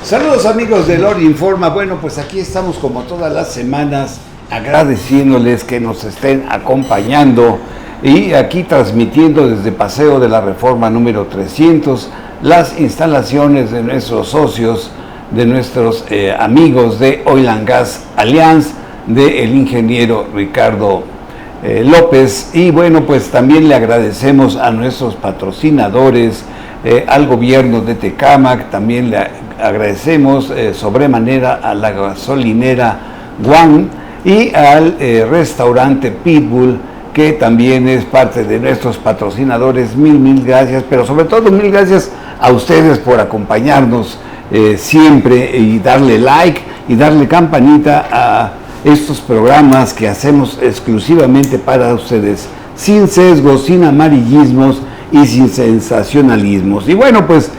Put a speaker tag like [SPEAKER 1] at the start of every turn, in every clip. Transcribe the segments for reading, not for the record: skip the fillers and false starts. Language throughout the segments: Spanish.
[SPEAKER 1] Saludos amigos de Lori Informa. Bueno, pues aquí estamos como todas las semanas agradeciéndoles que nos estén acompañando y aquí transmitiendo desde Paseo de la Reforma número 300 las instalaciones de nuestros socios, de nuestros amigos de Oil and Gas Alliance, del ingeniero Ricardo López. Y bueno, pues también le agradecemos a nuestros patrocinadores, al gobierno de Tecámac, también le agradecemos sobremanera a la gasolinera Guam y al restaurante Pitbull, que también es parte de nuestros patrocinadores. Mil gracias, pero sobre todo mil gracias a ustedes por acompañarnos siempre y darle like y darle campanita a estos programas que hacemos exclusivamente para ustedes, sin sesgos, sin amarillismos y sin sensacionalismos. Y bueno, pues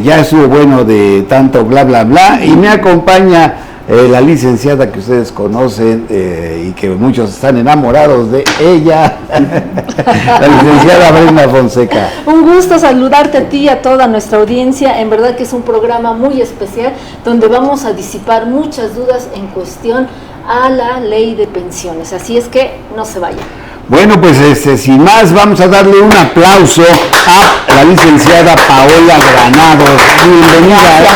[SPEAKER 1] ya estuvo bueno de tanto bla bla bla, y me acompaña la licenciada que ustedes conocen y que muchos están enamorados de ella, la licenciada Brenda Fonseca.
[SPEAKER 2] Un gusto saludarte a ti y a toda nuestra audiencia. En verdad que es un programa muy especial donde vamos a disipar muchas dudas en cuestión a la ley de pensiones, así es que no se vayan.
[SPEAKER 1] Bueno, pues sin más, vamos a darle un aplauso a la licenciada Paola Granados.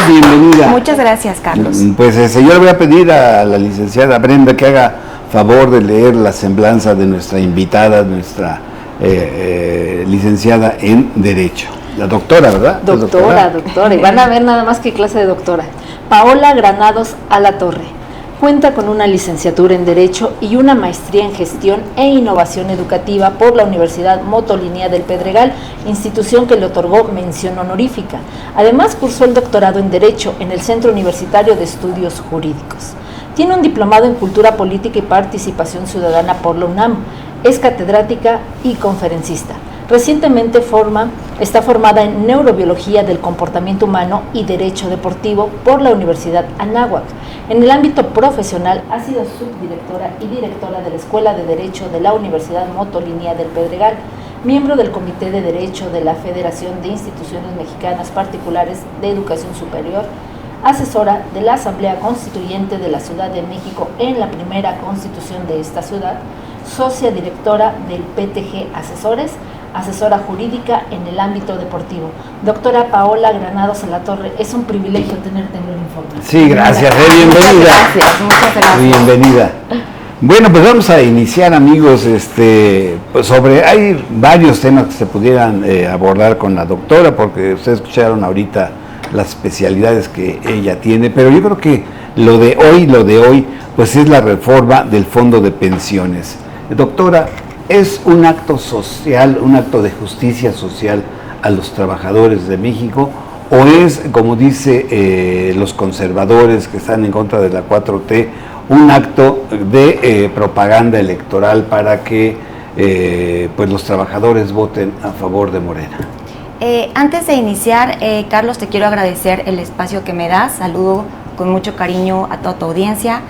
[SPEAKER 1] Bienvenida.
[SPEAKER 3] Muchas gracias, Carlos.
[SPEAKER 1] Pues yo le voy a pedir a la licenciada Brenda que haga favor de leer la semblanza de nuestra invitada, nuestra licenciada en Derecho. La doctora, ¿verdad?
[SPEAKER 2] Doctora. Y van a ver nada más qué clase de doctora. Paola Granados Alatorre. Cuenta con una licenciatura en Derecho y una maestría en Gestión e Innovación Educativa por la Universidad Motolinia del Pedregal, institución que le otorgó mención honorífica. Además, cursó el doctorado en Derecho en el Centro Universitario de Estudios Jurídicos. Tiene un diplomado en Cultura Política y Participación Ciudadana por la UNAM. Es catedrática y conferencista. Recientemente está formada en Neurobiología del Comportamiento Humano y Derecho Deportivo por la Universidad Anáhuac. En el ámbito profesional ha sido subdirectora y directora de la Escuela de Derecho de la Universidad Motolinia del Pedregal, miembro del Comité de Derecho de la Federación de Instituciones Mexicanas Particulares de Educación Superior, asesora de la Asamblea Constituyente de la Ciudad de México en la primera constitución de esta ciudad, socia directora del PTG Asesores, asesora jurídica en el ámbito deportivo. Doctora Paola Granados Alatorre, es un privilegio tenerte en Lori Informa.
[SPEAKER 1] Sí, gracias, bienvenida.
[SPEAKER 2] Muchas gracias.
[SPEAKER 1] Bienvenida. Bueno, pues vamos a iniciar, amigos, pues hay varios temas que se pudieran abordar con la doctora, porque ustedes escucharon ahorita las especialidades que ella tiene, pero yo creo que lo de hoy, pues es la reforma del Fondo de Pensiones. Doctora, ¿es un acto social, un acto de justicia social a los trabajadores de México? ¿O es, como dice los conservadores que están en contra de la 4T, un acto de propaganda electoral para que pues los trabajadores voten a favor de Morena?
[SPEAKER 3] Antes de iniciar, Carlos, te quiero agradecer el espacio que me das. Saludo con mucho cariño a toda tu audiencia.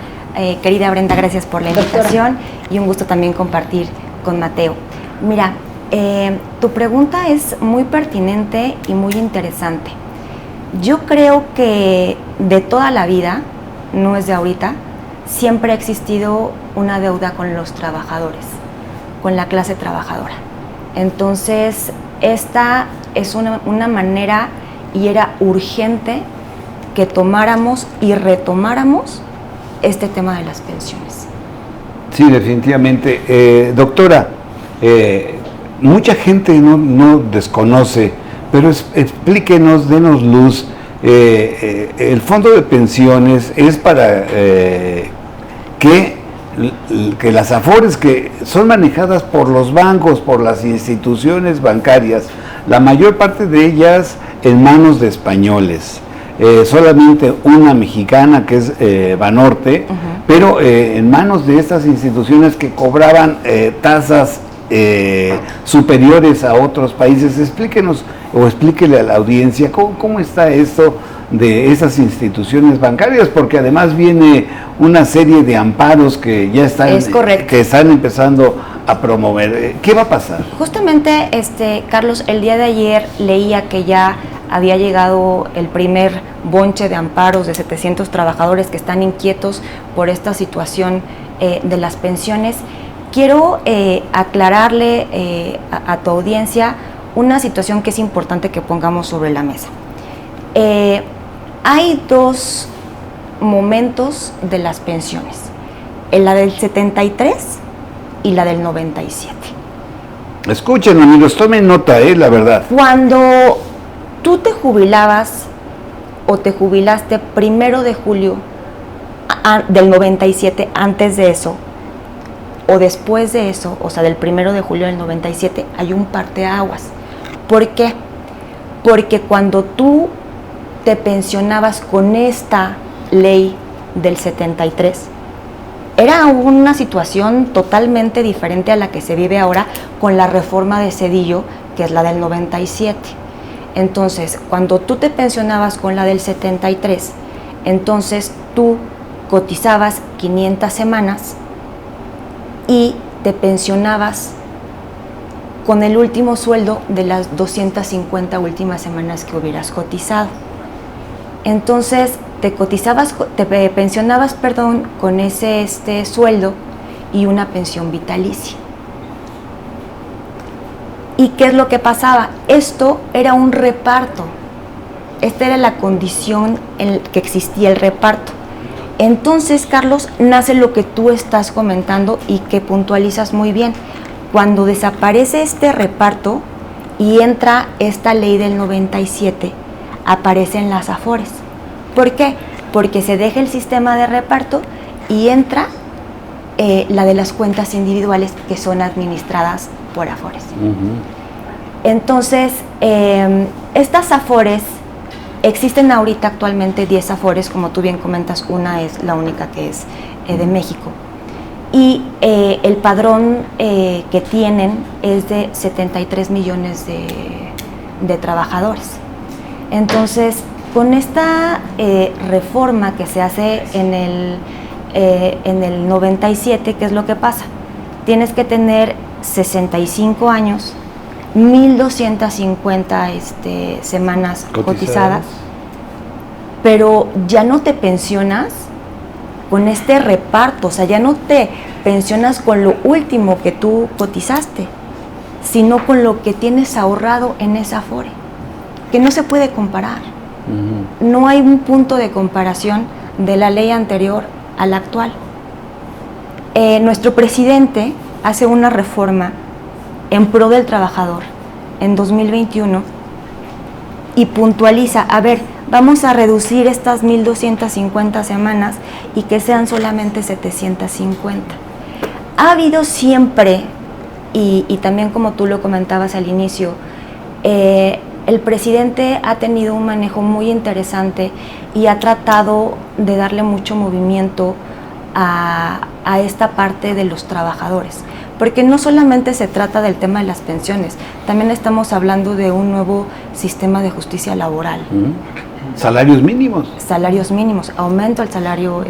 [SPEAKER 3] Querida Brenda, gracias por la invitación y un gusto también compartir con Mateo. Mira, tu pregunta es muy pertinente y muy interesante. Yo creo que de toda la vida, no es de ahorita, siempre ha existido una deuda con los trabajadores, con la clase trabajadora. Entonces, esta es una manera y era urgente que tomáramos y retomáramos este tema de las pensiones.
[SPEAKER 1] Sí, definitivamente. Doctora, mucha gente no desconoce, pero explíquenos, denos luz. El fondo de pensiones es para que las afores que son manejadas por los bancos, por las instituciones bancarias, la mayor parte de ellas en manos de españoles. Solamente una mexicana que es Banorte, pero en manos de estas instituciones que cobraban tasas superiores a otros países. Explíquenos o explíquele a la audiencia cómo está esto de esas instituciones bancarias, porque además viene una serie de amparos que ya están empezando a promover. ¿Qué va a pasar?
[SPEAKER 3] Justamente, Carlos, el día de ayer leía que ya había llegado el primer bonche de amparos de 700 trabajadores que están inquietos por esta situación de las pensiones. Quiero aclararle a tu audiencia una situación que es importante que pongamos sobre la mesa. Hay dos momentos de las pensiones, la del 73 y la del 97.
[SPEAKER 1] Escuchen, amigos, tomen nota, la verdad.
[SPEAKER 3] Cuando tú te jubilabas o te jubilaste 1 de julio del 97, antes de eso, o después de eso, o sea, del 1 de julio del 97, hay un parteaguas. ¿Por qué? Porque cuando tú te pensionabas con esta ley del 73, era una situación totalmente diferente a la que se vive ahora con la reforma de Zedillo, que es la del 97. Entonces, cuando tú te pensionabas con la del 73, entonces tú cotizabas 500 semanas y te pensionabas con el último sueldo de las 250 últimas semanas que hubieras cotizado. Entonces, te pensionabas con ese sueldo y una pensión vitalicia. ¿Y qué es lo que pasaba? Esto era un reparto. Esta era la condición en que existía el reparto. Entonces, Carlos, nace lo que tú estás comentando y que puntualizas muy bien. Cuando desaparece este reparto y entra esta ley del 97, aparecen las AFORES. ¿Por qué? Porque se deja el sistema de reparto y entra la de las cuentas individuales que son administradas por AFORES. Entonces, estas AFORES, existen ahorita actualmente 10 AFORES, como tú bien comentas, una es la única que es de México. Y el padrón que tienen es de 73 millones de trabajadores. Entonces, con esta reforma que se hace en el 97, ¿qué es lo que pasa? Tienes que tener 65 años, 1,250 semanas cotizadas, pero ya no te pensionas con este reparto, o sea, ya no te pensionas con lo último que tú cotizaste, sino con lo que tienes ahorrado en esa AFORE, que no se puede comparar. No hay un punto de comparación de la ley anterior a la actual. Nuestro presidente hace una reforma en pro del trabajador en 2021 y puntualiza, a ver, vamos a reducir estas 1,250 semanas y que sean solamente 750. Ha habido siempre, y también como tú lo comentabas al inicio, el presidente ha tenido un manejo muy interesante y ha tratado de darle mucho movimiento a esta parte de los trabajadores, porque no solamente se trata del tema de las pensiones, también estamos hablando de un nuevo sistema de justicia laboral.
[SPEAKER 1] Salarios mínimos.
[SPEAKER 3] Salarios mínimos, aumento al salario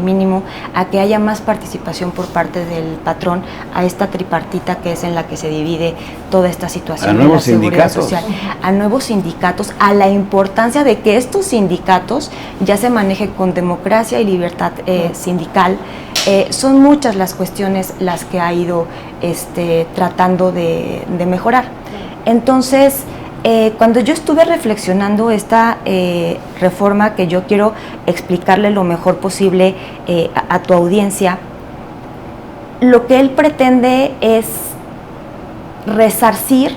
[SPEAKER 3] mínimo, a que haya más participación por parte del patrón, a esta tripartita que es en la que se divide toda esta situación de la seguridad social, a nuevos sindicatos, a la importancia de que estos sindicatos ya se manejen con democracia y libertad sindical. Son muchas las cuestiones las que ha ido tratando de mejorar. Entonces, cuando yo estuve reflexionando esta reforma, que yo quiero explicarle lo mejor posible a tu audiencia, lo que él pretende es resarcir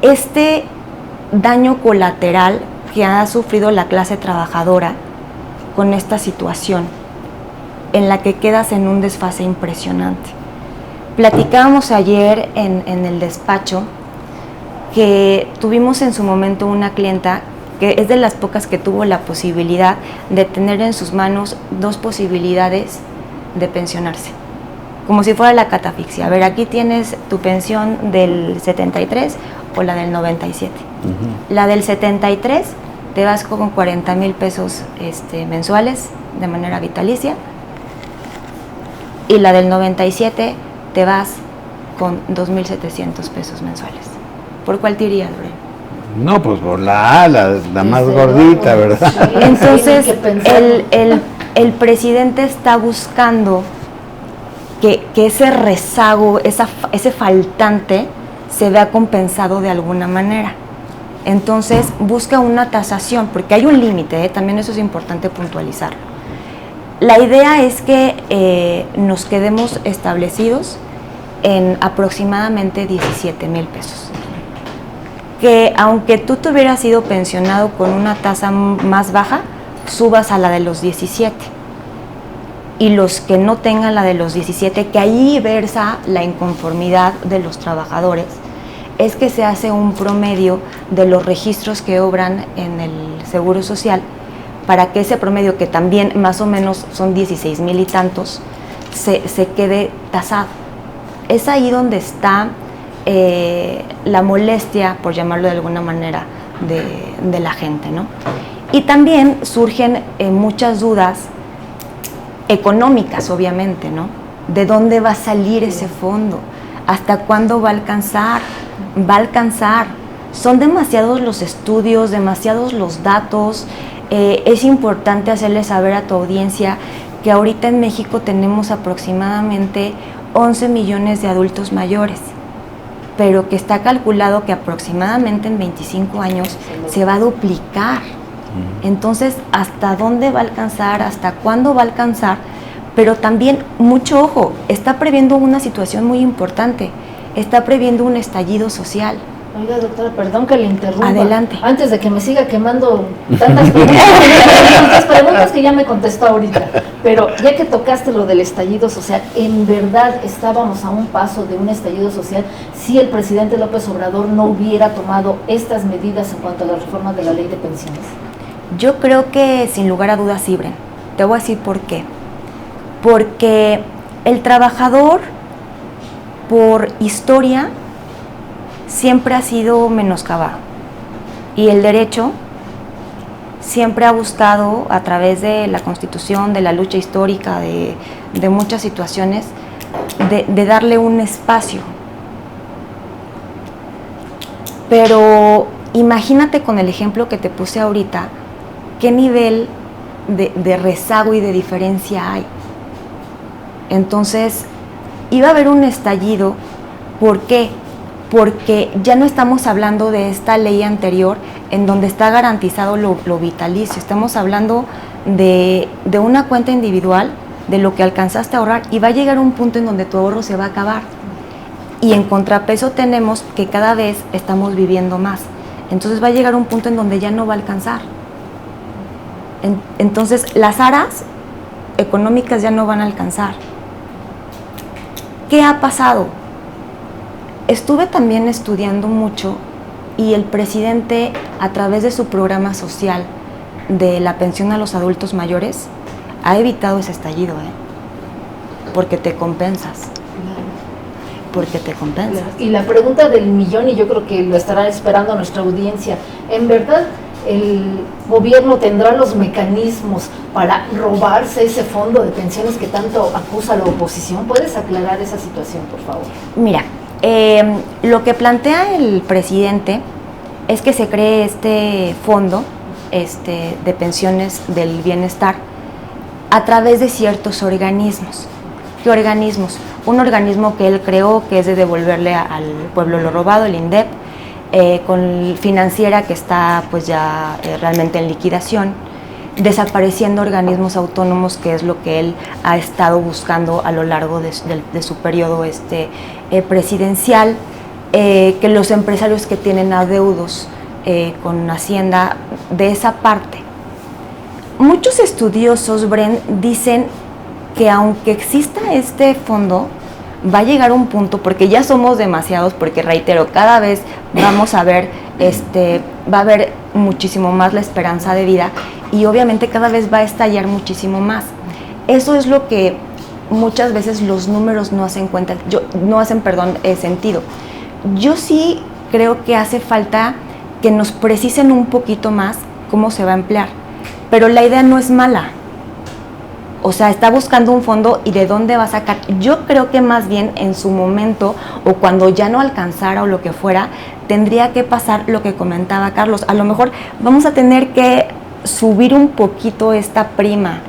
[SPEAKER 3] este daño colateral que ha sufrido la clase trabajadora con esta situación en la que quedas en un desfase impresionante. Platicábamos ayer en el despacho que tuvimos en su momento una clienta que es de las pocas que tuvo la posibilidad de tener en sus manos dos posibilidades de pensionarse, como si fuera la catafixia. A ver, aquí tienes tu pensión del 73 o la del 97. La del 73 te vas con 40,000 pesos mensuales de manera vitalicia, y la del 97 te vas con 2,700 pesos mensuales. ¿Por cuál te irías, Lorena?
[SPEAKER 1] No, pues por la A, la más gordita, ¿verdad?
[SPEAKER 2] Sí,
[SPEAKER 3] entonces,
[SPEAKER 2] sí,
[SPEAKER 3] el presidente está buscando que ese rezago, ese faltante, se vea compensado de alguna manera. Entonces, busca una tasación, porque hay un límite, también eso es importante puntualizarlo. La idea es que nos quedemos establecidos en aproximadamente 17,000 pesos. Que aunque tú te hubieras sido pensionado con una tasa más baja, subas a la de los 17. Y los que no tengan la de los 17, que ahí versa la inconformidad de los trabajadores, es que se hace un promedio de los registros que obran en el Seguro Social, para que ese promedio, que también más o menos son 16,000 y tantos, se quede tasado. Es ahí donde está la molestia, por llamarlo de alguna manera, de la gente, ¿no? Y también surgen muchas dudas económicas, obviamente, ¿no? ¿De dónde va a salir ese fondo? ¿Hasta cuándo va a alcanzar? Va a alcanzar. Son demasiados los estudios, demasiados los datos. Es importante hacerle saber a tu audiencia que ahorita en México tenemos aproximadamente 11 millones de adultos mayores, pero que está calculado que aproximadamente en 25 años se va a duplicar. Entonces, ¿hasta dónde va a alcanzar? ¿Hasta cuándo va a alcanzar? Pero también, mucho ojo, está previendo una situación muy importante, está previendo un estallido social.
[SPEAKER 2] Oiga, doctora, perdón que le interrumpa.
[SPEAKER 3] Adelante.
[SPEAKER 2] Antes de que me siga quemando tantas preguntas, tantas preguntas que ya me contestó ahorita. Pero ya que tocaste lo del estallido social, ¿en verdad estábamos a un paso de un estallido social si el presidente López Obrador no hubiera tomado estas medidas en cuanto a la reforma de la ley de pensiones?
[SPEAKER 3] Yo creo que sin lugar a dudas sí, Bren. Te voy a decir por qué. Porque el trabajador, por historia, siempre ha sido menoscabado, y el derecho siempre ha buscado, a través de la Constitución, de la lucha histórica, de muchas situaciones, de darle un espacio. Pero imagínate, con el ejemplo que te puse ahorita, qué nivel de rezago y de diferencia hay. Entonces, iba a haber un estallido. ¿Por qué? Porque ya no estamos hablando de esta ley anterior en donde está garantizado lo vitalicio. Estamos hablando de una cuenta individual, de lo que alcanzaste a ahorrar, y va a llegar un punto en donde tu ahorro se va a acabar. Y en contrapeso tenemos que cada vez estamos viviendo más. Entonces va a llegar un punto en donde ya no va a alcanzar. Entonces las aras económicas ya no van a alcanzar. ¿Qué ha pasado? Estuve también estudiando mucho, y el presidente, a través de su programa social de la pensión a los adultos mayores, ha evitado ese estallido, porque te compensas. Porque te compensas.
[SPEAKER 2] Y la pregunta del millón, y yo creo que lo estará esperando nuestra audiencia, ¿en verdad el gobierno tendrá los mecanismos para robarse ese fondo de pensiones que tanto acusa la oposición? ¿Puedes aclarar esa situación, por favor?
[SPEAKER 3] Mira, lo que plantea el presidente es que se cree este fondo de pensiones del bienestar a través de ciertos organismos. ¿Qué organismos? Un organismo que él creó, que es de devolverle al pueblo lo robado, el INDEP, con financiera que está pues ya realmente en liquidación, desapareciendo organismos autónomos, que es lo que él ha estado buscando a lo largo de su periodo presidencial, que los empresarios que tienen adeudos con Hacienda, de esa parte. Muchos estudiosos, Bren, dicen que aunque exista este fondo, va a llegar un punto, porque ya somos demasiados, porque reitero, cada vez vamos a ver, va a haber muchísimo más la esperanza de vida, y obviamente cada vez va a estallar muchísimo más. Eso es lo que muchas veces los números no hacen sentido. Yo sí creo que hace falta que nos precisen un poquito más cómo se va a emplear. Pero la idea no es mala. O sea, está buscando un fondo y de dónde va a sacar. Yo creo que más bien en su momento o cuando ya no alcanzara o lo que fuera, tendría que pasar lo que comentaba Carlos. A lo mejor vamos a tener que subir un poquito esta prima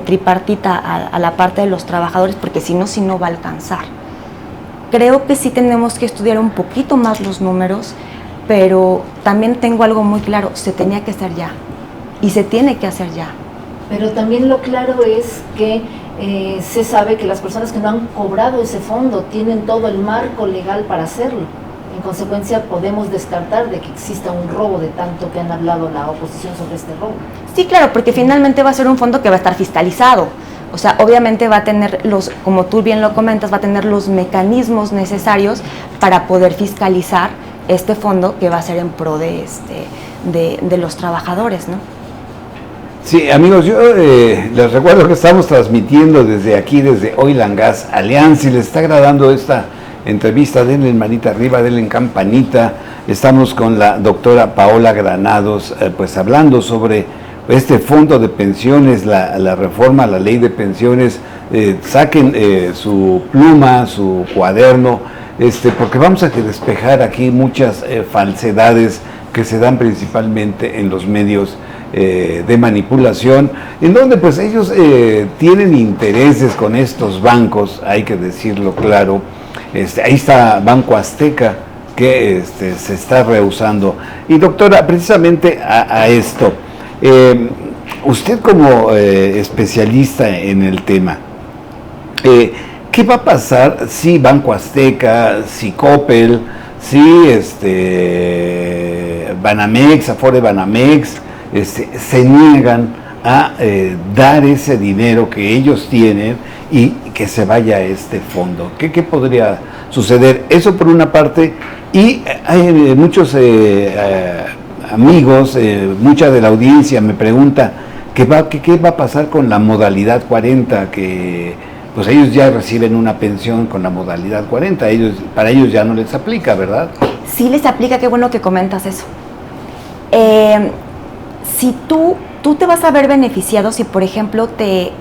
[SPEAKER 3] tripartita a la parte de los trabajadores, porque si no va a alcanzar. Creo que sí tenemos que estudiar un poquito más los números, pero también tengo algo muy claro, se tenía que hacer ya y se tiene que hacer ya.
[SPEAKER 2] Pero también lo claro es que se sabe que las personas que no han cobrado ese fondo tienen todo el marco legal para hacerlo. En consecuencia, podemos descartar de que exista un robo de tanto que han hablado la oposición sobre este robo.
[SPEAKER 3] Sí, claro, porque finalmente va a ser un fondo que va a estar fiscalizado. O sea, obviamente va a tener como tú bien lo comentas, va a tener los mecanismos necesarios para poder fiscalizar este fondo que va a ser en pro de los trabajadores, ¿no?
[SPEAKER 1] Sí, amigos, yo les recuerdo que estamos transmitiendo desde aquí, desde Oil and Gas Alliance. Si les está agradando esta entrevista, denle en manita arriba, denle en campanita. Estamos con la doctora Paola Granados, pues hablando sobre este fondo de pensiones, la reforma a la ley de pensiones. Saquen su pluma, su cuaderno, porque vamos a despejar aquí muchas falsedades que se dan principalmente en los medios de manipulación, en donde pues ellos tienen intereses con estos bancos, hay que decirlo claro. Ahí está Banco Azteca, que se está rehusando. Y doctora, precisamente a esto, usted como especialista en el tema, ¿qué va a pasar si Banco Azteca, si Coppel, si Banamex, Afore Banamex, se niegan a dar ese dinero que ellos tienen y que se vaya a este fondo? ¿Qué podría suceder? Eso por una parte, y hay muchos amigos, mucha de la audiencia me pregunta qué va a pasar con la modalidad 40, que pues ellos ya reciben una pensión con la modalidad 40, para ellos ya no les aplica, ¿verdad?
[SPEAKER 3] Sí les aplica, qué bueno que comentas eso. Si tú te vas a ver beneficiado si, por ejemplo, te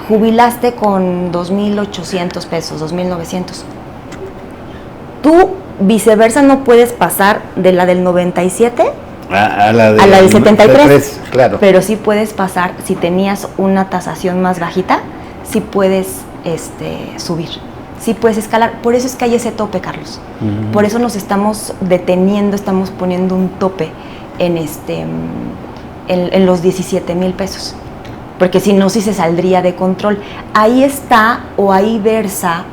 [SPEAKER 3] jubilaste con 2,800 pesos, 2,900. Tú, viceversa, no puedes pasar de la del 97
[SPEAKER 1] a la
[SPEAKER 3] del 73,
[SPEAKER 1] claro.
[SPEAKER 3] Pero sí puedes pasar, si tenías una tasación más bajita, sí puedes subir, sí puedes escalar. Por eso es que hay ese tope, Carlos. Uh-huh. Por eso nos estamos deteniendo, estamos poniendo un tope en los 17,000 pesos, porque si no, sí se saldría de control. Ahí está, o ahí versa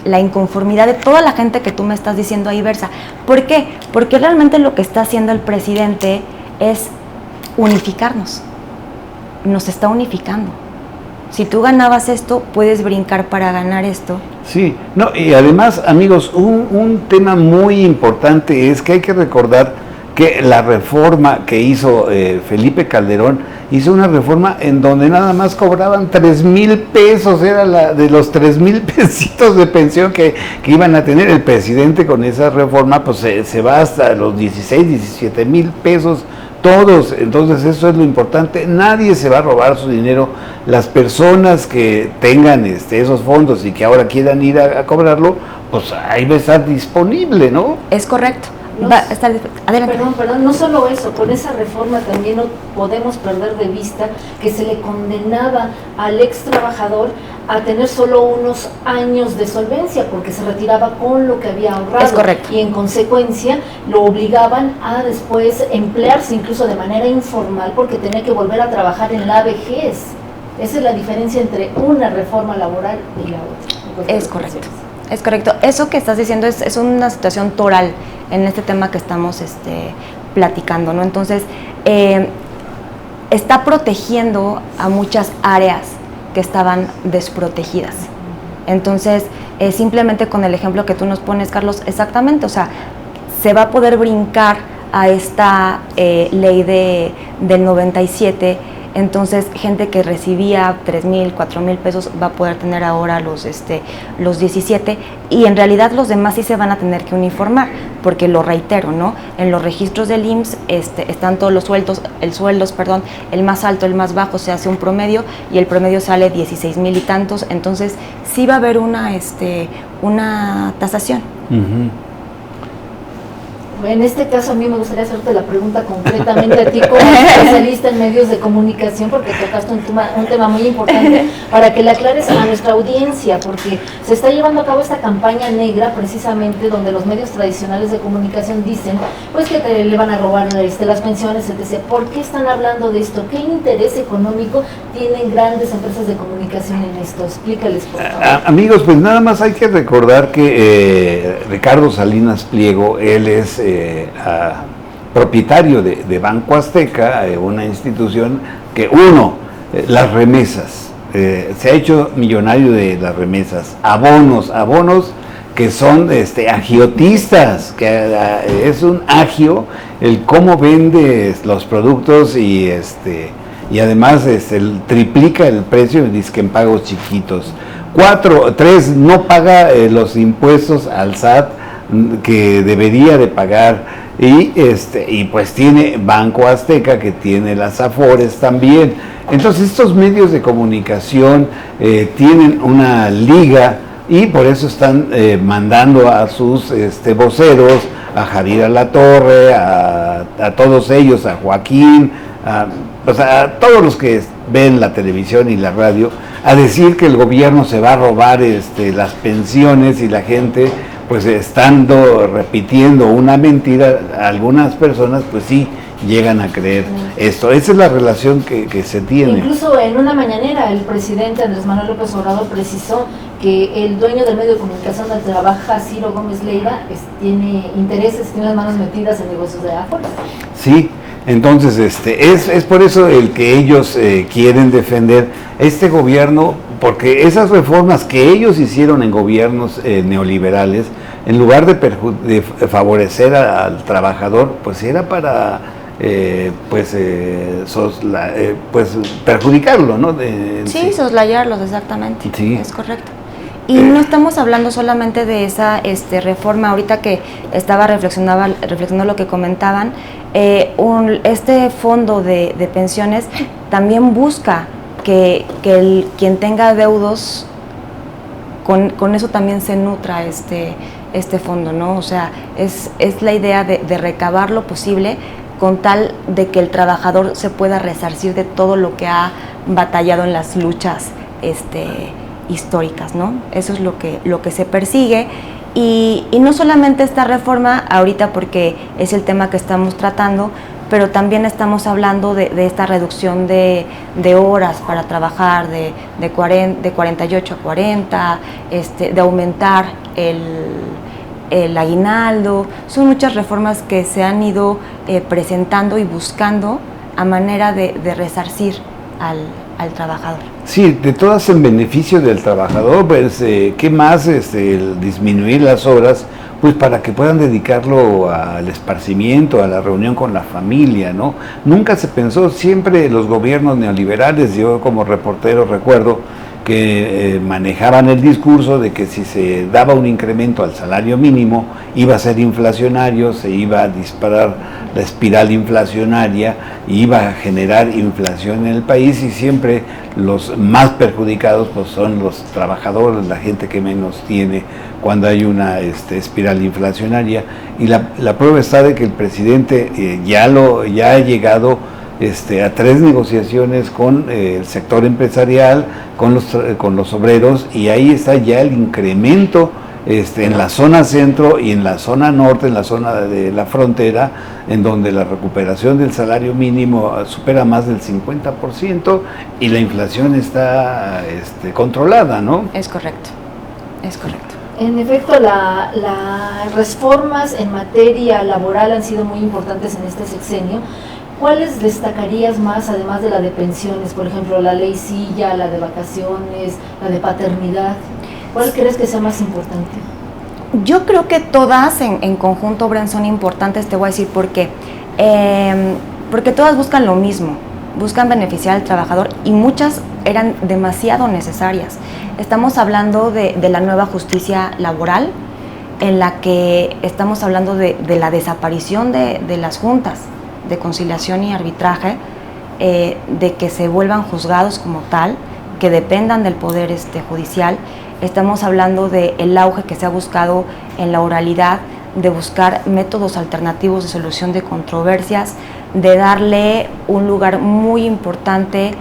[SPEAKER 3] la inconformidad de toda la gente que tú me estás diciendo, ahí versa. ¿Por qué? Porque realmente lo que está haciendo el presidente es unificarnos, nos está unificando. Si tú ganabas esto, puedes brincar para ganar esto.
[SPEAKER 1] Sí, no, y además, amigos, un tema muy importante es que hay que recordar que la reforma que hizo Felipe Calderón, hizo una reforma en donde nada más cobraban 3,000 pesos, era la de los 3,000 pesitos de pensión que iban a tener. El presidente con esa reforma pues se va hasta los 16, 17,000 pesos todos. Entonces eso es lo importante, nadie se va a robar su dinero. Las personas que tengan esos fondos y que ahora quieran ir a cobrarlo, pues ahí va a estar disponible, ¿no?
[SPEAKER 3] Es correcto.
[SPEAKER 2] Adelante. Perdón, no solo eso, con esa reforma también no podemos perder de vista que se le condenaba al ex trabajador a tener solo unos años de solvencia, porque se retiraba con lo que había ahorrado.
[SPEAKER 3] Es correcto.
[SPEAKER 2] Y en consecuencia lo obligaban a después emplearse incluso de manera informal, porque tenía que volver a trabajar en la vejez. Esa es la diferencia entre una reforma laboral y la otra.
[SPEAKER 3] Es correcto. Es correcto. Eso que estás diciendo es una situación toral en este tema que estamos platicando, ¿no? Entonces, está protegiendo a muchas áreas que estaban desprotegidas. Entonces, simplemente con el ejemplo que tú nos pones, Carlos, exactamente, o sea, se va a poder brincar a esta ley del 97. Entonces, gente que recibía 3,000, 4,000 pesos va a poder tener ahora los 17, y en realidad los demás sí se van a tener que uniformar. porque lo reitero, ¿no? En los registros del IMSS están todos los sueldos, el más alto, el más bajo, se hace un promedio y el promedio sale 16,000 y tantos, entonces sí va a haber una tasación.
[SPEAKER 1] Uh-huh.
[SPEAKER 2] En este caso a mí me gustaría hacerte la pregunta concretamente a ti como especialista en medios de comunicación, porque tocaste un tema muy importante para que le aclares a nuestra audiencia, porque se está llevando a cabo esta campaña negra precisamente donde los medios tradicionales de comunicación dicen pues que le van a robar las pensiones, etc. ¿Por qué están hablando de esto? ¿Qué interés económico tienen grandes empresas de comunicación en esto? Explícales, por favor.
[SPEAKER 1] Amigos, pues nada más hay que recordar que Ricardo Salinas Pliego, él es propietario de Banco Azteca, una institución que, las remesas, se ha hecho millonario de las remesas, abonos que son agiotistas, que es un agio el cómo vende los productos y además triplica el precio, dice que en pagos chiquitos. 3, no paga los impuestos al SAT que debería de pagar, y pues tiene Banco Azteca, que tiene las Afores también. Entonces estos medios de comunicación tienen una liga y por eso están mandando a sus voceros, a Javier Alatorre, a todos ellos, a Joaquín, a todos los que ven la televisión y la radio, a decir que el gobierno se va a robar las pensiones, y la gente, pues estando repitiendo una mentira, algunas personas pues sí llegan a creer esto. Esa es la relación que se tiene.
[SPEAKER 2] Incluso en una mañanera el presidente Andrés Manuel López Obrador precisó que el dueño del medio de comunicación donde trabaja, Ciro Gómez Leiva, tiene intereses, tiene las manos metidas en negocios de Afores.
[SPEAKER 1] Sí, entonces es por eso el que ellos quieren defender este gobierno, porque esas reformas que ellos hicieron en gobiernos neoliberales, en lugar de favorecer al trabajador, pues era para perjudicarlo, ¿no?
[SPEAKER 3] Sí, soslayarlos, exactamente.
[SPEAKER 1] Sí.
[SPEAKER 3] Es correcto. Y no estamos hablando solamente de esa reforma, ahorita que estaba reflexionando lo que comentaban, este fondo de pensiones también busca que quien tenga deudos, con eso también se nutra este fondo, ¿no? O sea, es la idea de recabar lo posible con tal de que el trabajador se pueda resarcir de todo lo que ha batallado en las luchas históricas, ¿no? Eso es lo que se persigue, y no solamente esta reforma ahorita porque es el tema que estamos tratando, pero también estamos hablando de esta reducción de horas para trabajar de 48 a 40, de aumentar el aguinaldo. Son muchas reformas que se han ido presentando y buscando a manera de resarcir al trabajador.
[SPEAKER 1] Sí, de todas en beneficio del trabajador, pues ¿qué más? El disminuir las horas, pues para que puedan dedicarlo al esparcimiento, a la reunión con la familia, ¿no? Nunca se pensó, siempre los gobiernos neoliberales, yo como reportero recuerdo que manejaban el discurso de que si se daba un incremento al salario mínimo iba a ser inflacionario, se iba a disparar la espiral inflacionaria y iba a generar inflación en el país, y siempre los más perjudicados pues son los trabajadores, la gente que menos tiene cuando hay una espiral inflacionaria. Y la prueba está de que el presidente ya ha llegado a 3 negociaciones con el sector empresarial, con los obreros, y ahí está ya el incremento en la zona centro y en la zona norte, en la zona de la frontera, en donde la recuperación del salario mínimo supera más del 50% y la inflación está controlada, ¿no?
[SPEAKER 3] Es correcto, es correcto.
[SPEAKER 2] En efecto, las reformas en materia laboral han sido muy importantes en este sexenio. ¿Cuáles destacarías más, además de la de pensiones? Por ejemplo, la ley Silla, la de vacaciones, la de paternidad. ¿Cuál crees que sea más importante?
[SPEAKER 3] Yo creo que todas en conjunto, Bren, son importantes. Te voy a decir por qué. Porque todas buscan lo mismo, buscan beneficiar al trabajador, y muchas eran demasiado necesarias. Estamos hablando de la nueva justicia laboral, en la que estamos hablando de la desaparición de las juntas de conciliación y arbitraje, de que se vuelvan juzgados como tal, que dependan del poder judicial. Estamos hablando del auge que se ha buscado en la oralidad, de buscar métodos alternativos de solución de controversias, de darle un lugar muy importante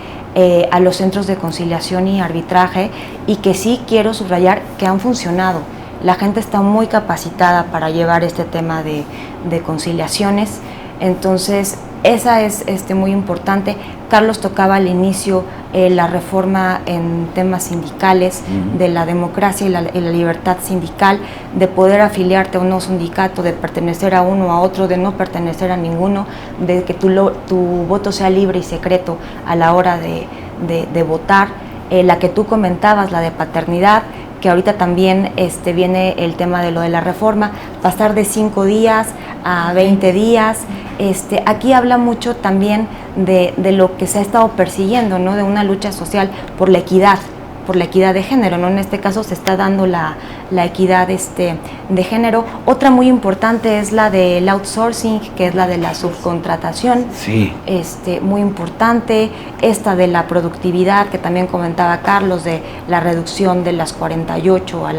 [SPEAKER 3] a los centros de conciliación y arbitraje, y que sí quiero subrayar que han funcionado. La gente está muy capacitada para llevar este tema de conciliaciones, entonces esa es muy importante. Carlos tocaba al inicio la reforma en temas sindicales, de la democracia y la libertad sindical, de poder afiliarte a un nuevo sindicato, de pertenecer a uno o a otro, de no pertenecer a ninguno, de que tu voto sea libre y secreto a la hora de votar. La que tú comentabas, la de paternidad, que ahorita también viene el tema de lo de la reforma, pasar de 5 días a 20 días. Aquí habla mucho también de lo que se ha estado persiguiendo, ¿no? De una lucha social por la equidad de género, ¿no? En este caso se está dando la equidad de género. Otra muy importante es la del outsourcing, que es la de la subcontratación.
[SPEAKER 1] Sí.
[SPEAKER 3] Muy importante. Esta de la productividad, que también comentaba Carlos, de la reducción de las 48 a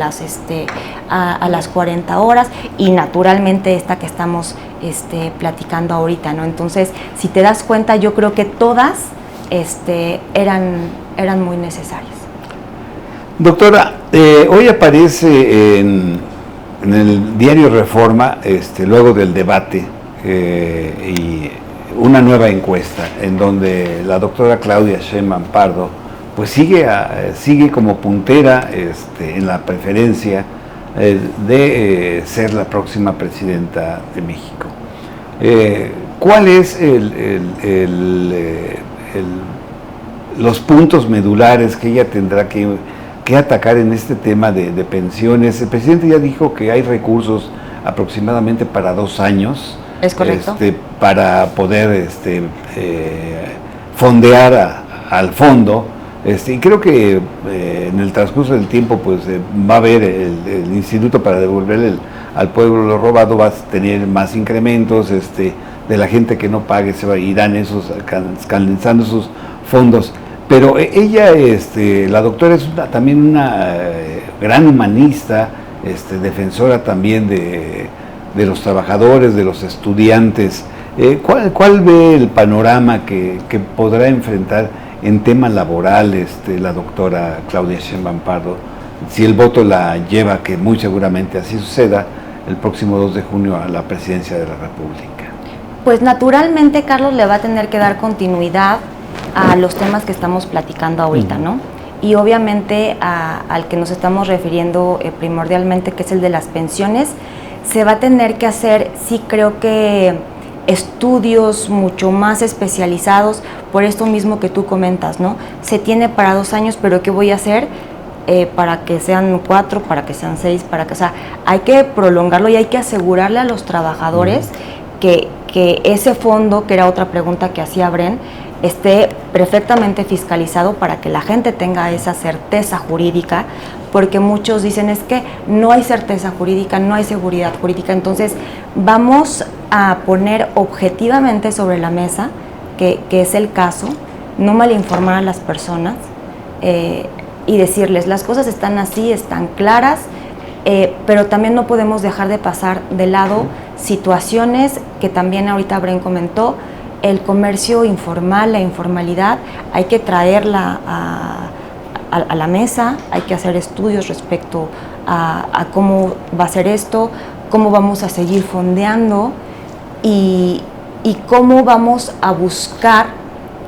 [SPEAKER 3] las 40 horas, y naturalmente esta que estamos platicando ahorita, ¿no? Entonces, si te das cuenta, yo creo que todas eran muy necesarias.
[SPEAKER 1] Doctora, hoy aparece en el diario Reforma, luego del debate, y una nueva encuesta en donde la doctora Claudia Sheinbaum Pardo pues sigue como puntera en la preferencia de ser la próxima presidenta de México. ¿Cuál es los puntos medulares que ella tendrá que atacar en este tema de pensiones? El presidente ya dijo que hay recursos aproximadamente para 2 años.
[SPEAKER 3] ¿Es correcto?
[SPEAKER 1] Para poder fondear al fondo. Y creo que en el transcurso del tiempo pues va a haber el Instituto para devolverle al pueblo lo robado, va a tener más incrementos de la gente que no pague, irán canalizando esos fondos. Pero ella, la doctora, es también una gran humanista, defensora también de los trabajadores, de los estudiantes. ¿Cuál ve el panorama que podrá enfrentar en tema laboral la doctora Claudia Sheinbaum Pardo, si el voto la lleva, que muy seguramente así suceda, el próximo 2 de junio a la presidencia de la República?
[SPEAKER 3] Pues naturalmente Carlos le va a tener que dar continuidad a los temas que estamos platicando ahorita, ¿no? Y obviamente al que nos estamos refiriendo primordialmente, que es el de las pensiones, se va a tener que hacer, sí creo que, estudios mucho más especializados, por esto mismo que tú comentas, ¿no? Se tiene para 2 años, pero ¿qué voy a hacer para que sean 4, para que sean 6, o sea, hay que prolongarlo y hay que asegurarle a los trabajadores que ese fondo, que era otra pregunta que hacía Bren, esté perfectamente fiscalizado para que la gente tenga esa certeza jurídica, porque muchos dicen es que no hay certeza jurídica, no hay seguridad jurídica. Entonces vamos a poner objetivamente sobre la mesa que es el caso, no malinformar a las personas y decirles las cosas están así, están claras, pero también no podemos dejar de pasar de lado situaciones que también ahorita Bren comentó. El comercio informal, la informalidad, hay que traerla a la mesa, hay que hacer estudios respecto a cómo va a ser esto, cómo vamos a seguir fondeando y cómo vamos a buscar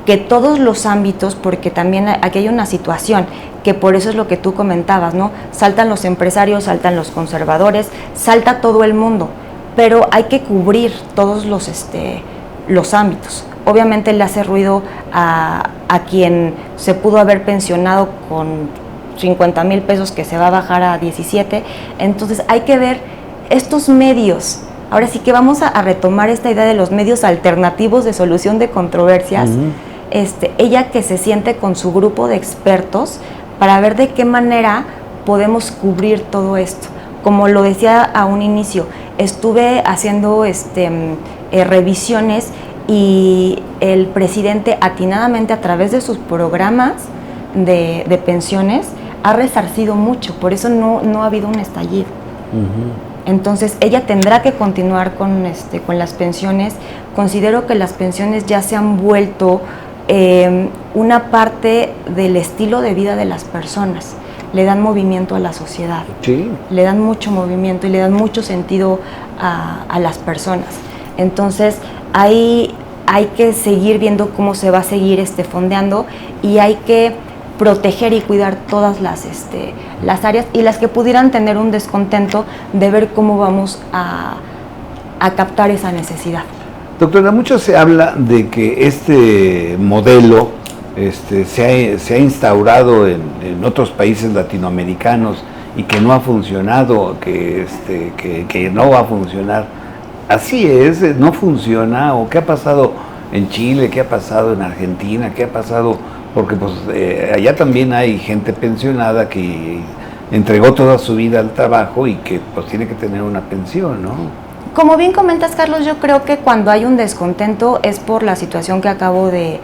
[SPEAKER 3] que todos los ámbitos, porque también aquí hay una situación que por eso es lo que tú comentabas, ¿no? Saltan los empresarios, saltan los conservadores, salta todo el mundo, pero hay que cubrir todos los ámbitos. Obviamente le hace ruido a quien se pudo haber pensionado con 50,000 pesos, que se va a bajar a 17, entonces hay que ver estos medios. Ahora sí que vamos a retomar esta idea de los medios alternativos de solución de controversias. Ella que se siente con su grupo de expertos para ver de qué manera podemos cubrir todo esto, como lo decía a un inicio, estuve haciendo revisiones y el presidente atinadamente a través de sus programas de pensiones ha resarcido mucho, por eso no ha habido un estallido. Entonces ella tendrá que continuar con las pensiones. Considero que las pensiones ya se han vuelto una parte del estilo de vida de las personas. Le dan movimiento a la sociedad,
[SPEAKER 1] sí,
[SPEAKER 3] le dan mucho movimiento y le dan mucho sentido a las personas. Entonces hay que seguir viendo cómo se va a seguir fondeando, y hay que proteger y cuidar todas las áreas, y las que pudieran tener un descontento de ver cómo vamos a captar esa necesidad.
[SPEAKER 1] Doctora, mucho se habla de que este modelo se ha instaurado en otros países latinoamericanos y que no ha funcionado, que no va a funcionar. Así es, no funciona. ¿O qué ha pasado en Chile? ¿Qué ha pasado en Argentina? ¿Qué ha pasado? Porque pues allá también hay gente pensionada que entregó toda su vida al trabajo y que pues tiene que tener una pensión, ¿no?
[SPEAKER 3] Como bien comentas, Carlos, yo creo que cuando hay un descontento es por la situación que acabo de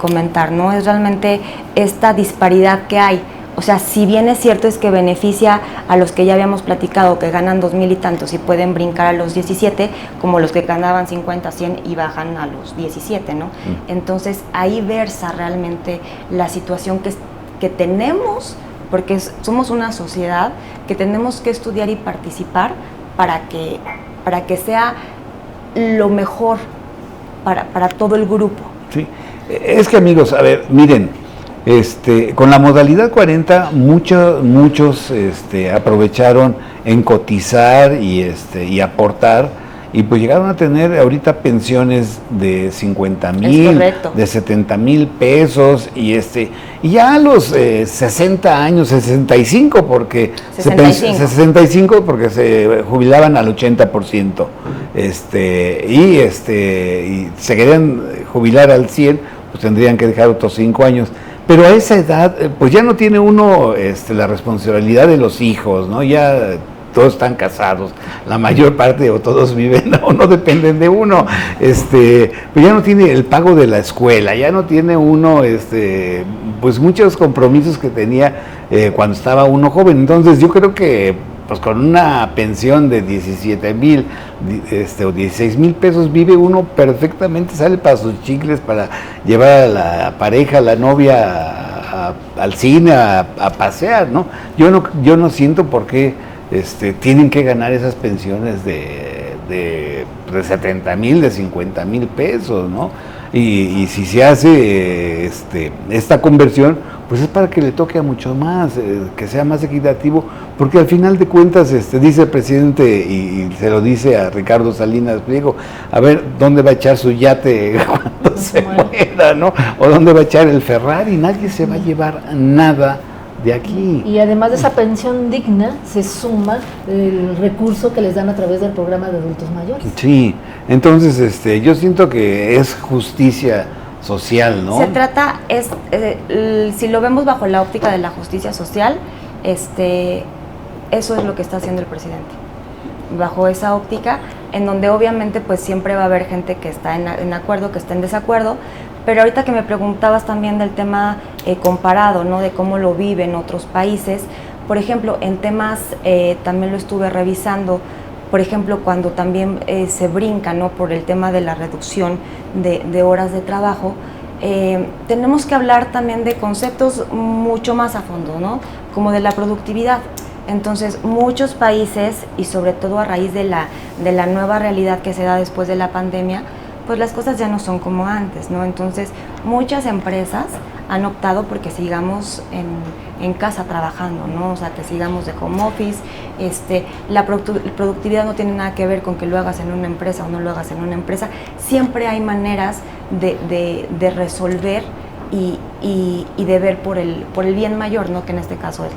[SPEAKER 3] comentar, ¿no? Es realmente esta disparidad que hay. O sea, si bien es cierto es que beneficia a los que ya habíamos platicado, que ganan 2,000 y tantos y pueden brincar a los 17, como los que ganaban 50, 100 y bajan a los 17, ¿no? Entonces ahí versa realmente la situación que tenemos, porque somos una sociedad que tenemos que estudiar y participar para que sea lo mejor para todo el grupo.
[SPEAKER 1] Sí, es que amigos, a ver, miren, con la modalidad 40 muchos aprovecharon en cotizar y aportar, y pues llegaron a tener ahorita pensiones de 50,000, de 70,000 pesos, y ya a los 60 años, 65, porque 65 porque se jubilaban al 80%, y se querían jubilar al 100, pues tendrían que dejar otros 5 años. Pero a esa edad, pues ya no tiene uno la responsabilidad de los hijos, ¿no? Ya todos están casados, la mayor parte o todos viven o no dependen de uno, pues ya no tiene el pago de la escuela, ya no tiene uno, pues muchos compromisos que tenía cuando estaba uno joven. Entonces yo creo que pues con una pensión de 17,000 o 16,000 pesos vive uno perfectamente, sale para sus chicles, para llevar a la pareja, a la novia al cine, a pasear, ¿no? Yo no siento por qué tienen que ganar esas pensiones de 70,000, de 50,000 pesos, ¿no? Y si se hace esta conversión, pues es para que le toque a mucho más, que sea más equitativo, porque al final de cuentas, dice el presidente, y se lo dice a Ricardo Salinas Pliego, a ver, ¿dónde va a echar su yate cuando se muera, ¿no? O ¿dónde va a echar el Ferrari? Nadie se va a llevar nada de aquí.
[SPEAKER 2] Y además de esa pensión digna, se suma el recurso que les dan a través del programa de adultos mayores.
[SPEAKER 1] Sí, entonces yo siento que es justicia social, ¿no?
[SPEAKER 3] Se trata, si lo vemos bajo la óptica de la justicia social, eso es lo que está haciendo el presidente. Bajo esa óptica, en donde obviamente pues siempre va a haber gente que está en acuerdo, que está en desacuerdo. Pero ahorita que me preguntabas también del tema comparado, ¿no? De cómo lo viven otros países, por ejemplo, en temas, también lo estuve revisando, por ejemplo, cuando también se brinca, ¿no? Por el tema de la reducción de horas de trabajo, tenemos que hablar también de conceptos mucho más a fondo, ¿no? Como de la productividad. Entonces, muchos países, y sobre todo a raíz de la nueva realidad que se da después de la pandemia, pues las cosas ya no son como antes, ¿no? Entonces, muchas empresas han optado porque sigamos en casa trabajando, ¿no? O sea, que sigamos de home office. La productividad no tiene nada que ver con que lo hagas en una empresa o no lo hagas en una empresa. Siempre hay maneras de resolver y de ver por el bien mayor, ¿no? Que en este caso es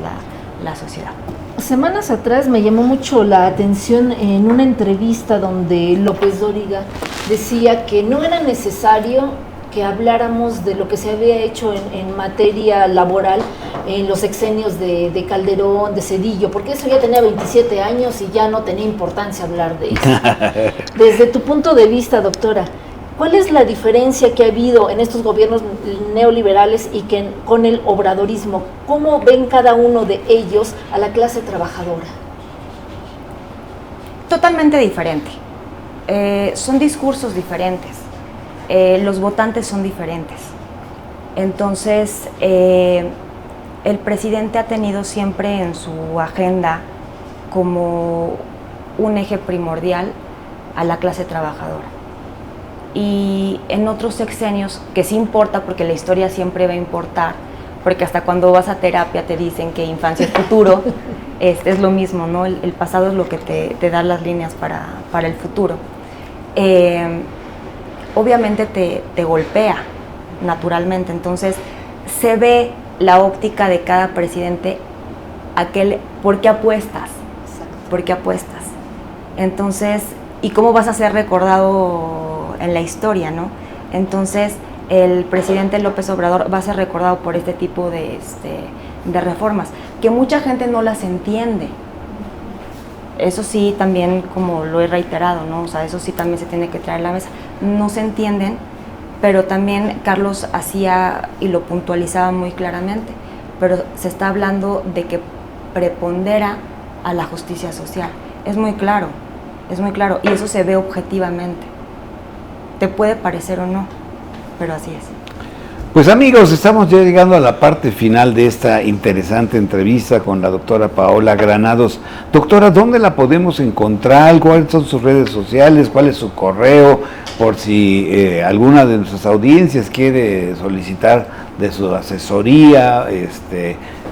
[SPEAKER 3] la sociedad.
[SPEAKER 2] Semanas atrás me llamó mucho la atención en una entrevista donde López Dóriga decía que no era necesario que habláramos de lo que se había hecho en materia laboral, en los sexenios de Calderón, de Zedillo, porque eso ya tenía 27 años y ya no tenía importancia hablar de eso. Desde tu punto de vista, doctora, ¿cuál es la diferencia que ha habido en estos gobiernos neoliberales y con el obradorismo? ¿Cómo ven cada uno de ellos a la clase trabajadora?
[SPEAKER 3] Totalmente diferente. Son discursos diferentes. Los votantes son diferentes. Entonces, el presidente ha tenido siempre en su agenda como un eje primordial a la clase trabajadora. Y en otros sexenios, que sí importa, porque la historia siempre va a importar, porque hasta cuando vas a terapia te dicen que infancia es futuro, es lo mismo, ¿no? El pasado es lo que te da las líneas para el futuro. Obviamente te golpea, naturalmente, entonces se ve la óptica de cada presidente, ¿por qué apuestas? ¿Por qué apuestas? Entonces, ¿y cómo vas a ser recordado en la historia, no? Entonces, el presidente López Obrador va a ser recordado por este tipo de reformas, que mucha gente no las entiende. Eso sí, también, como lo he reiterado, ¿no? O sea, eso sí también se tiene que traer a la mesa. No se entienden, pero también Carlos hacía y lo puntualizaba muy claramente, pero se está hablando de que prepondera a la justicia social. Es muy claro, y eso se ve objetivamente. Te puede parecer o no, pero así es.
[SPEAKER 1] Pues amigos, estamos ya llegando a la parte final de esta interesante entrevista con la doctora Paola Granados. Doctora, ¿dónde la podemos encontrar? ¿Cuáles son sus redes sociales? ¿Cuál es su correo? Por si alguna de nuestras audiencias quiere solicitar de su asesoría,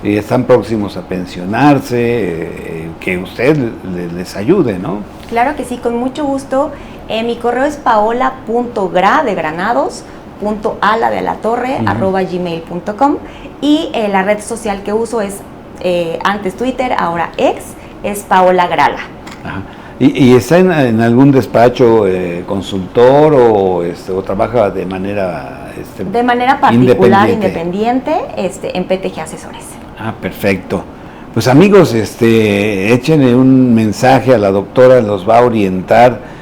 [SPEAKER 1] están próximos a pensionarse, que usted les ayude, ¿no?
[SPEAKER 3] Claro que sí, con mucho gusto. Mi correo es paola.gra@gmail.com y la red social que uso es antes Twitter, ahora X, es Paola Grala.
[SPEAKER 1] Ajá. ¿Y está en algún despacho consultor o trabaja de manera
[SPEAKER 3] particular, independiente en PTG Asesores?
[SPEAKER 1] Ah, perfecto. Pues amigos, échenle un mensaje a la doctora, los va a orientar.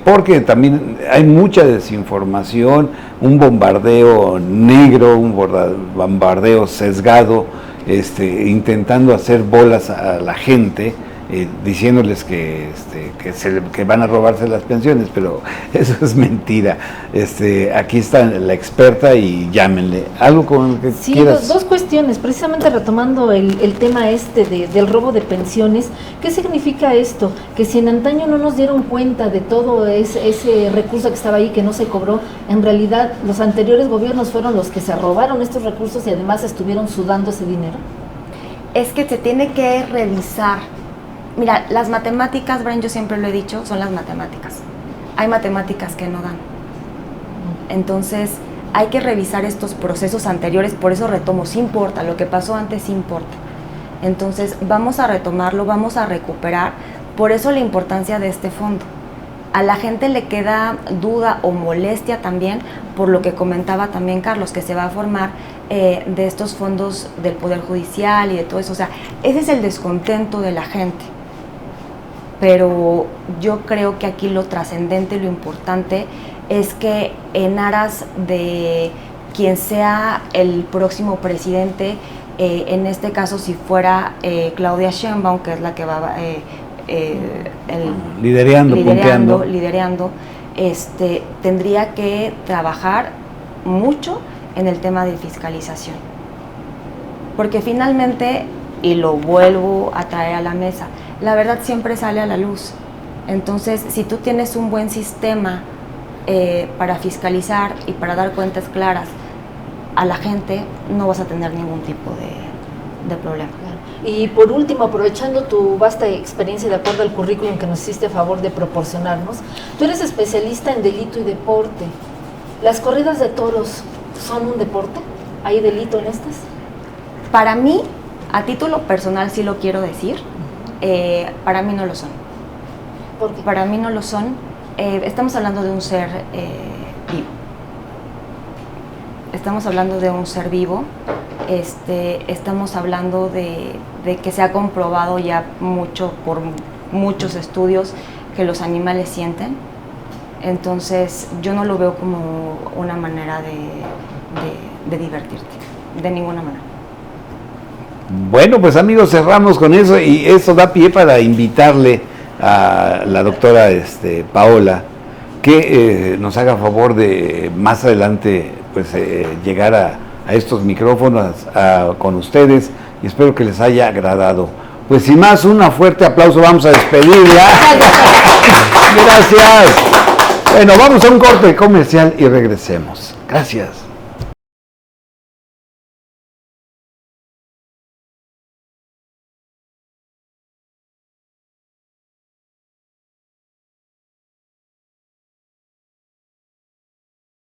[SPEAKER 1] Porque también hay mucha desinformación, un bombardeo negro, un bombardeo sesgado, intentando hacer bolas a la gente, diciéndoles que van a robarse las pensiones, pero eso es mentira. Aquí está la experta y llámenle. ¿Algo con que quieras?
[SPEAKER 2] Dos cuestiones, precisamente retomando el tema del robo de pensiones. ¿Qué significa esto? Que si en antaño no nos dieron cuenta de todo ese recurso que estaba ahí que no se cobró, en realidad los anteriores gobiernos fueron los que se robaron estos recursos y además estuvieron sudando ese dinero.
[SPEAKER 3] Es que se tiene que revisar. Mira, las matemáticas, Brian, yo siempre lo he dicho, son las matemáticas. Hay matemáticas que no dan. Entonces, hay que revisar estos procesos anteriores, por eso retomo, sí importa, lo que pasó antes sí importa. Entonces, vamos a retomarlo, vamos a recuperar, por eso la importancia de este fondo. A la gente le queda duda o molestia también, por lo que comentaba también Carlos, que se va a formar de estos fondos del Poder Judicial y de todo eso. O sea, ese es el descontento de la gente. Pero yo creo que aquí lo trascendente y lo importante es que en aras de quien sea el próximo presidente, en este caso si fuera Claudia Sheinbaum, que es la que va liderando, tendría que trabajar mucho en el tema de fiscalización. Porque finalmente, y lo vuelvo a traer a la mesa, la verdad siempre sale a la luz. Entonces, si tú tienes un buen sistema para fiscalizar y para dar cuentas claras a la gente, no vas a tener ningún tipo de problema.
[SPEAKER 2] Y por último, aprovechando tu vasta experiencia de acuerdo al currículum que nos hiciste a favor de proporcionarnos, tú eres especialista en delito y deporte. ¿Las corridas de toros son un deporte? ¿Hay delito en estas?
[SPEAKER 3] Para mí, a título personal sí lo quiero decir, para mí no lo son.
[SPEAKER 2] ¿Por qué?
[SPEAKER 3] Para mí no lo son. Estamos hablando de un ser vivo. Estamos hablando de un ser vivo estamos hablando de que se ha comprobado ya por muchos estudios que los animales sienten. Entonces yo no lo veo como una manera de divertirte, de ninguna manera.
[SPEAKER 1] Bueno, pues amigos, cerramos con eso y eso da pie para invitarle a la doctora Paola que nos haga favor de más adelante pues llegar a estos micrófonos con ustedes y espero que les haya agradado. Pues sin más, un fuerte aplauso, vamos a despedirla. Gracias. Bueno, vamos a un corte comercial y regresemos. Gracias.